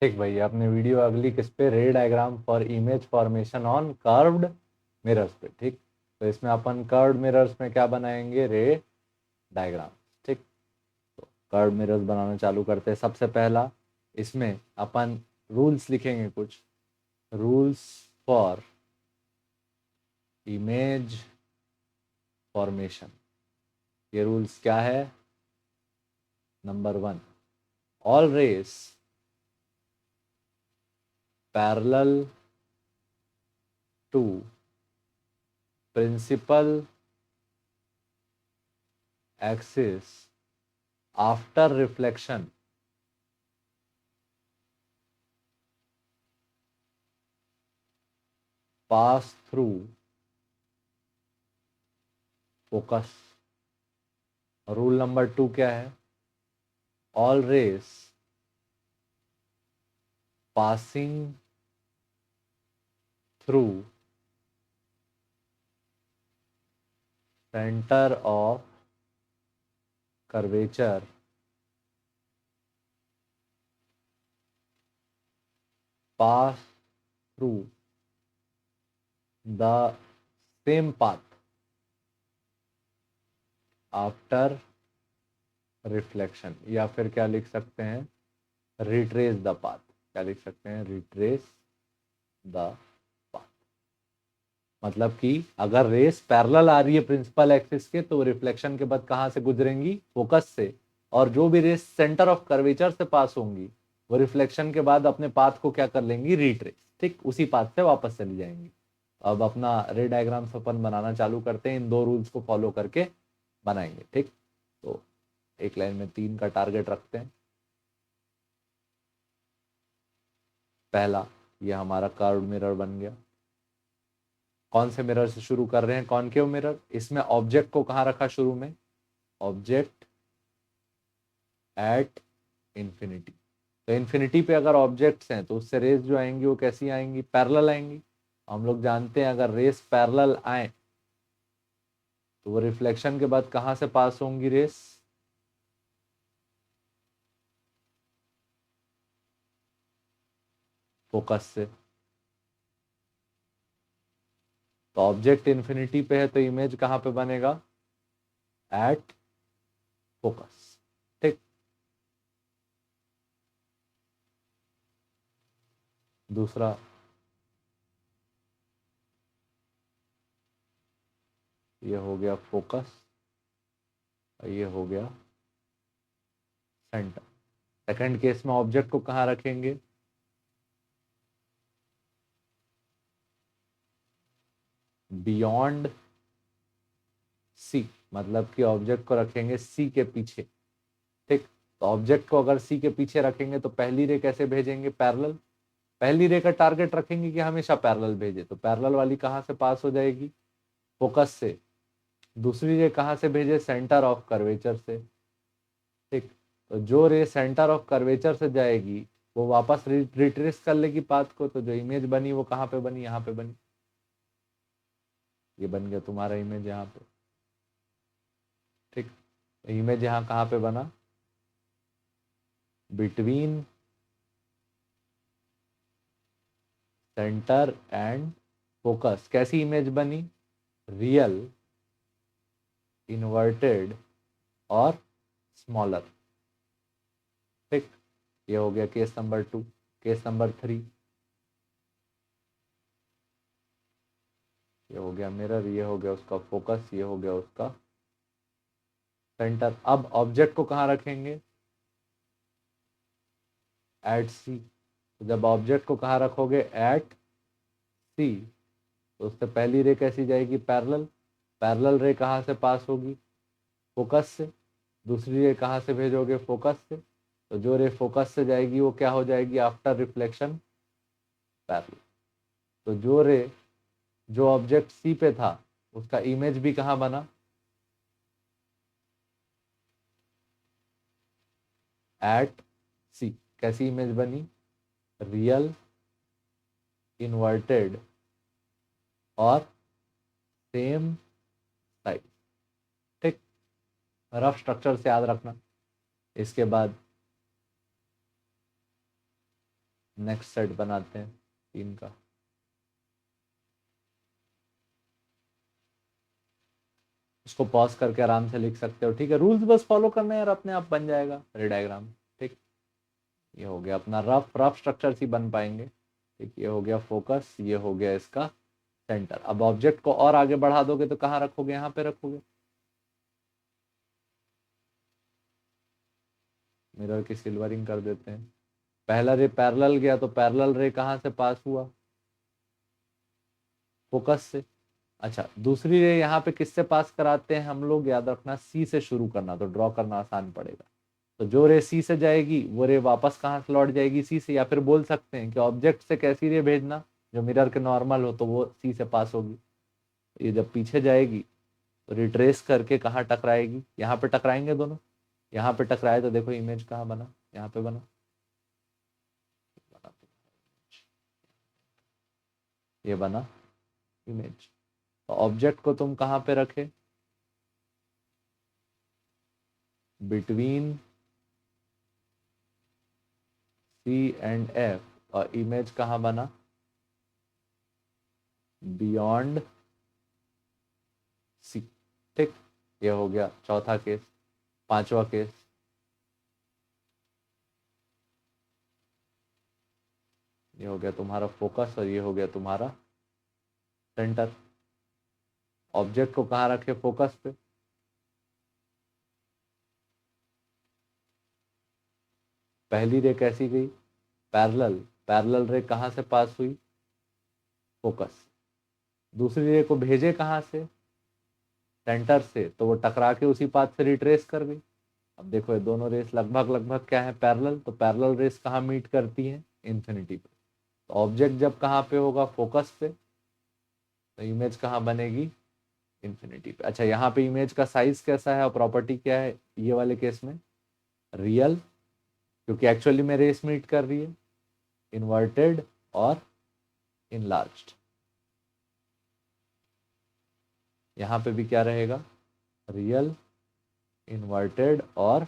ठीक भैया, अपने वीडियो अगली किस पे, रे diagram for image formation on curved mirrors पे। ठीक, तो इसमें अपन कर्व्ड मिरर्स में क्या बनाएंगे, रे डायग्राम। ठीक, तो कर्व्ड मिरर्स बनाना चालू करते हैं। सबसे पहला इसमें अपन रूल्स लिखेंगे, कुछ रूल्स फॉर इमेज फॉर्मेशन। ये रूल्स क्या है? Number 1, all rays parallel to principal axis after reflection pass through focus। Rule number 2 क्या है? All rays passing through centre of curvature pass through the same path after reflection. या फिर क्या लिख सकते हैं, रिट्रेस द पाथ। क्या लिख सकते हैं, रिट्रेस द पाथ। मतलब कि अगर रेस पैरेलल आ रही है प्रिंसिपल एक्सिस के, तो रिफ्लेक्शन के बाद कहां से गुजरेंगी, फोकस से। और जो भी रेस सेंटर ऑफ कर्वेचर से पास होंगी, वो रिफ्लेक्शन के बाद अपने पाथ को क्या कर लेंगी, रिट्रेस। ठीक, उसी पाथ से वापस चली जाएंगी। अब अपना रे डायग्राम्स अपन बनाना चालू करते हैं, इन दो रूल्स को फॉलो करके बनाएंगे। ठीक, तो एक लाइन में 3 का टारगेट रखते हैं। पहला, ये हमारा कर्व मिरर बन गया। कौन से मिरर से शुरू कर रहे हैं, कॉनकेव मिरर। इसमें ऑब्जेक्ट को कहाँ रखा शुरू में, ऑब्जेक्ट एट इंफिनिटी। तो इंफिनिटी पे अगर ऑब्जेक्ट्स हैं तो उससे रेस जो आएंगी वो कैसी आएंगी, पैरेलल आएंगी। हम लोग जानते हैं अगर रेस पैरेलल आए तो वो रिफ्लेक्शन के बाद कहां से पास होंगी रेस, फोकस से। तो ऑब्जेक्ट इंफिनिटी पे है तो इमेज कहां पे बनेगा, एट फोकस। ठीक, दूसरा, ये हो गया फोकस और ये हो गया सेंटर। सेकंड केस में ऑब्जेक्ट को कहां रखेंगे, बियॉन्ड सी। मतलब कि ऑब्जेक्ट को रखेंगे सी के पीछे। ठीक, तो ऑब्जेक्ट को अगर सी के पीछे रखेंगे तो पहली रे कैसे भेजेंगे, पैरेलल। पहली रे का टारगेट रखेंगे कि हमेशा पैरेलल भेजे, तो पैरेलल वाली कहां से पास हो जाएगी, फोकस से। दूसरी रे कहां से भेजे, सेंटर ऑफ कर्वेचर से। ठीक, तो जो रे सेंटर ऑफ कर्वेचर से जाएगी वो वापस रिट्रेस कर लेगी पाथ को। तो जो इमेज बनी वो कहां पे बनी, यहाँ पे बनी। ये बन गया तुम्हारा इमेज यहाँ पे। ठीक, इमेज यहाँ कहाँ पे बना, बिटवीन सेंटर एंड फोकस। कैसी इमेज बनी, रियल, इन्वर्टेड और स्मॉलर। ठीक, ये हो गया केस नंबर 2। केस नंबर 3, ये हो गया मिरर, ये हो गया उसका फोकस, ये हो गया उसका सेंटर। अब ऑब्जेक्ट को कहाँ रखेंगे, एट सी। तो जब ऑब्जेक्ट को कहाँ रखोगे, एट सी, तो उससे पहली रे कैसी जाएगी, पैरेलल। पैरेलल रे कहाँ से पास होगी, फोकस से। दूसरी रे कहाँ से भेजोगे, फोकस से। तो जो रे फोकस से जाएगी वो क्या हो जाएगी, आफ्टर रिफ्लेक्शन पैरेलल। तो जो रे, जो ऑब्जेक्ट सी पे था उसका इमेज भी कहाँ बना, एट सी। कैसी इमेज बनी, रियल, इन्वर्टेड और सेम साइज। ठीक, रफ स्ट्रक्चर से याद रखना। इसके बाद नेक्स्ट सेट बनाते हैं 3 का। उसको पॉज करके आराम से लिख सकते हो, ठीक है। रूल्स बस फॉलो करने हैं और अपने आप बन जाएगा रे डायग्राम, ठीक। ये हो गया अपना रफ रफ स्ट्रक्चर ही बन पाएंगे, ठीक। ये हो गया फोकस, ये हो गया इसका सेंटर। अब ऑब्जेक्ट को और आगे बढ़ा दोगे तो कहाँ रखोगे, यहाँ पे रखोगे। मिरर की सिल्वरिंग कर देते हैं। पहला रे पैरेलल गया तो पैरेलल रे कहाँ से पास हुआ, फोकस से। अच्छा, दूसरी रे यहाँ पे किससे पास कराते हैं हम लोग, याद रखना सी से शुरू करना, तो ड्रॉ करना आसान पड़ेगा। तो जो रे सी से जाएगी वो रे वापस कहाँ से लौट जाएगी, सी से। या फिर बोल सकते हैं कि ऑब्जेक्ट से कैसी रे भेजना, जो मिरर के नॉर्मल हो तो वो सी से पास होगी। ये जब पीछे जाएगी तो रिट्रेस करके कहाँ टकराएगी, यहाँ पे टकराएंगे दोनों। यहाँ पे टकराए तो देखो इमेज कहाँ बना, यहाँ पे बना, ये बना इमेज। तो ऑब्जेक्ट को तुम कहाँ पे रखे, बिटवीन सी एंड एफ, और इमेज कहाँ बना, बियॉन्ड सी, ठीक। ये हो गया चौथा केस। पांचवा केस, ये हो गया तुम्हारा फोकस और ये हो गया तुम्हारा सेंटर। ऑब्जेक्ट को कहाँ रखे, फोकस पे। पहली रे कैसी गई, पैरेलल, पैरेलल रे कहाँ से पास हुई, फोकस। दूसरी रे को भेजे कहाँ से, सेंटर से, तो वो टकरा के उसी पाथ से रिट्रेस कर गई। अब देखो ये दोनों रेस लगभग लगभग क्या है, पैरेलल। तो पैरेलल रेस कहाँ मीट करती है, इन्फिनिटी पे। तो ऑब्जेक्ट जब कहाँ पे होगा, फोकस पे, तो इमेज कहाँ बनेगी, इन्फिनिटी पे। अच्छा, यहाँ पे इमेज का साइज कैसा है और प्रॉपर्टी क्या है, ये वाले केस में रियल, क्योंकि एक्चुअली में रेस मीट कर रही है, इन्वर्टेड और इनलार्ज्ड। यहाँ पे भी क्या रहेगा, रियल, इन्वर्टेड और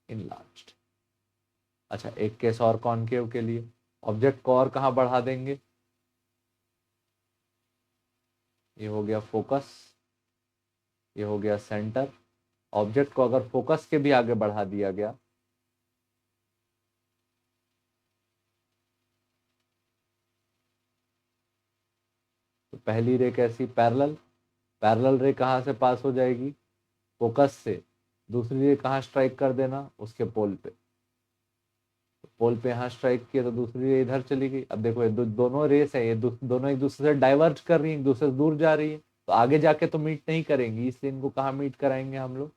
इनलार्ज्ड। अच्छा, एक केस और कॉनकेव के लिए, ऑब्जेक्ट को और कहाँ बढ़ा देंगे, ये हो गया फोकस, ये हो गया सेंटर। ऑब्जेक्ट को अगर फोकस के भी आगे बढ़ा दिया गया, तो पहली रे कैसी, पैरेलल, पैरेलल रे कहाँ से पास हो जाएगी, फोकस से। दूसरी रे कहाँ स्ट्राइक कर देना, उसके पोल पे। तो पोल पे यहाँ स्ट्राइक किया तो दूसरी रे इधर चली गई। अब देखो ये दोनों रेस है, ये दोनों एक दूसरे से डाइवर्ज कर रही है, एक दूसरे से दूर जा रही है, तो आगे जाके तो मीट नहीं करेंगी, इसलिए इनको कहाँ मीट कराएंगे हम लोग,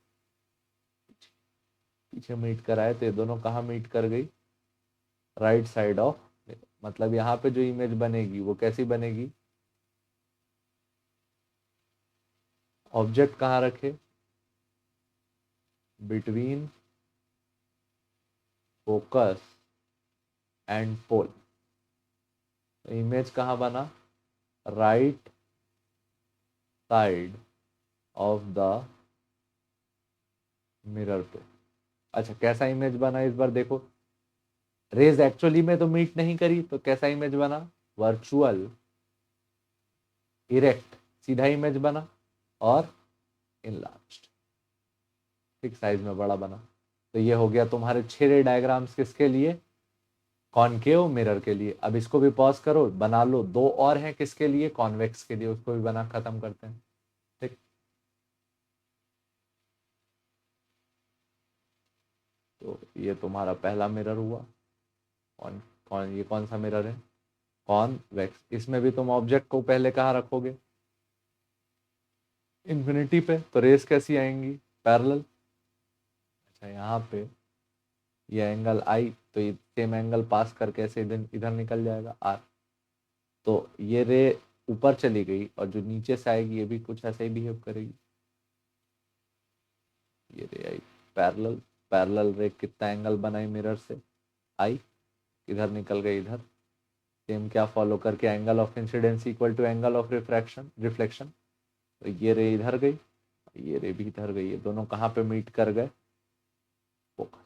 पीछे मीट कराए। तो ये दोनों कहाँ मीट कर गई, राइट साइड ऑफ। मतलब यहाँ पे जो इमेज बनेगी वो कैसी बनेगी, ऑब्जेक्ट कहाँ रखे, between focus and pole. Image कहाँ बना, right side of the mirror पे। अच्छा, कैसा इमेज बना इस बार देखो, रेज एक्चुअली में तो मीट नहीं करी, तो कैसा इमेज बना, वर्चुअल, इरेक्ट, सीधा इमेज बना और इनलार्ज्ड, ठीक, साइज में बड़ा बना। तो ये हो गया तुम्हारे 6 रे डायग्राम्स किसके लिए, कॉनकेव मिरर के लिए। अब इसको भी पॉज करो, बना लो। 2 और हैं किसके लिए, कॉन्वेक्स के लिए, उसको भी बना खत्म करते हैं, ठीक। तो ये तुम्हारा पहला मिरर हुआ। कौन कौन ये कौन सा मिरर है, कॉन्वेक्स। इसमें भी तुम ऑब्जेक्ट को पहले कहाँ रखोगे, इन्फिनिटी पे, तो रेस कैसी आएंगी, पैरेलल। अच्छा, यहाँ पे ये एंगल आई, तो ये सेम एंगल पास करके ऐसे इधर इधर निकल जाएगा आर। तो ये रे ऊपर चली गई और जो नीचे से आएगी ये भी कुछ ऐसे ही बिहेव करेगी। ये रे आई पैरेलल, पैरेलल रे कितना एंगल बनाई मिरर से, आई, इधर निकल गई इधर। सेम क्या फॉलो करके, angle of incidence equal to angle of refraction, reflection. तो ये रे इधर गई, ये रे भी इधर गई, ये दोनों कहाँ पे मीट कर गए, फोकस।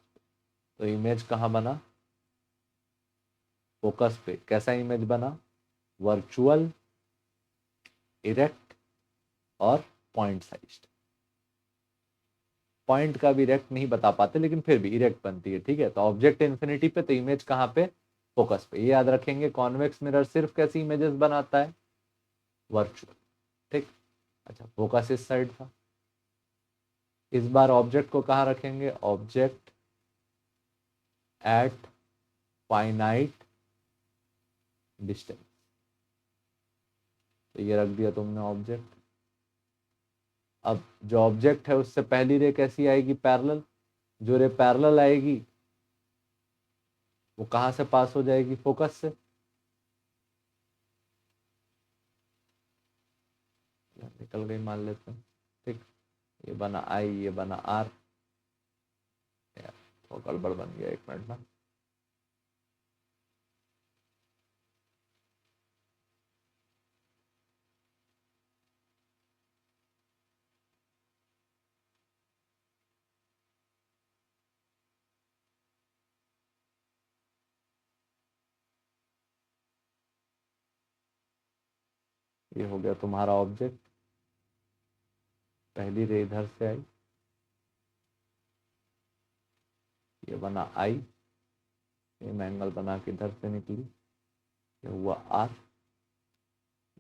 तो इमेज कहाँ बना, फोकस पे कैसा इमेज बना, वर्चुअल, इरेक्ट और पॉइंट साइज्ड। पॉइंट का भी इरेक्ट नहीं बता पाते लेकिन फिर भी इरेक्ट बनती है, ठीक है। तो ऑब्जेक्ट इन्फिनिटी पे तो इमेज कहाँ पे, फोकस पे। ये याद रखेंगे, कॉन्वेक्स मिरर सिर्फ कैसी इमेजेस बनाता है, वर्चुअल, ठीक। अच्छा, फोकस इस साइड था। इस बार ऑब्जेक्ट को कहाँ रखेंगे, ऑब्जेक्ट एट फाइनाइट डिस्टेंस। तो ये रख दिया तुमने ऑब्जेक्ट। अब जो ऑब्जेक्ट है उससे पहली रे कैसी आएगी, पैरेलल। जो रे पैरेलल आएगी वो कहां से पास हो जाएगी, फोकस से। निकल गई मान लेते हैं, ठीक। ये बना आई, ये बना आर। तो गड़बड़ बन गया, एक मिनट में। ये हो गया तुम्हारा ऑब्जेक्ट। पहली रे इधर से आई, ये बना आई, ये एंगल बना के इधर से निकली, ये हुआ आर,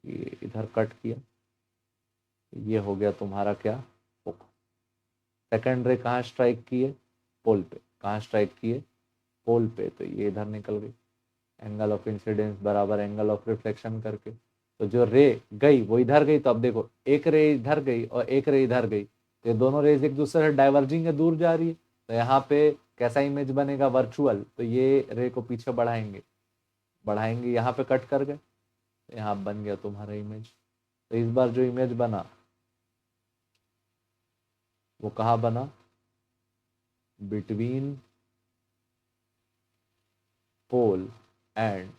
ये इधर कट किया, ये हो गया तुम्हारा क्या, फोकस। सेकंड रे कहाँ स्ट्राइक किए, पोल पे। कहाँ स्ट्राइक किए, पोल पे, तो ये इधर निकल गई। एंगल ऑफ इंसिडेंस बराबर एंगल ऑफ रिफ्लेक्शन करके, तो जो रे गई वो इधर गई। तो अब देखो, एक रे इधर गई और एक रे इधर गई, तो ये दोनों रेज एक दूसरे से डाइवर्जिंग है, दूर जा रही है। तो यहाँ पे कैसा इमेज बनेगा, वर्चुअल। तो ये रे को पीछे बढ़ाएंगे, बढ़ाएंगे, यहाँ पे कट कर गए, तो यहाँ बन गया तुम्हारा इमेज। तो इस बार जो इमेज बना वो कहाँ बना, between pole and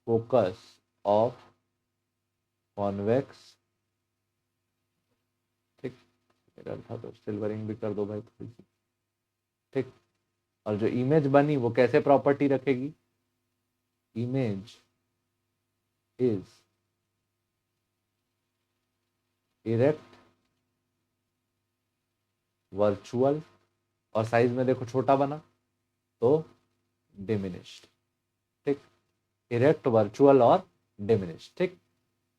focus of convex, ठीक। मिरर था तो सिल्वरिंग भी कर दो भाई थोड़ी सी, ठीक। और जो इमेज बनी वो कैसे प्रॉपर्टी रखेगी, इमेज इज इरेक्ट, वर्चुअल, और साइज में देखो छोटा बना तो डिमिनिश्ड, ठीक। इरेक्ट, वर्चुअल और डिमिनिश्ड, ठीक।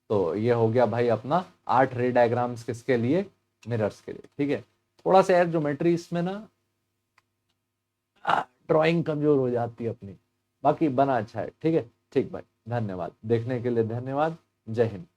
तो ये हो गया भाई अपना 8 रे डायग्राम्स, किसके लिए, मिरर्स के लिए, ठीक है। थोड़ा सा यार ज्योमेट्री इसमें ना ड्राइंग कमजोर हो जाती है अपनी, बाकी बना अच्छा है, ठीक है। ठीक भाई, धन्यवाद देखने के लिए, धन्यवाद, जय हिंद।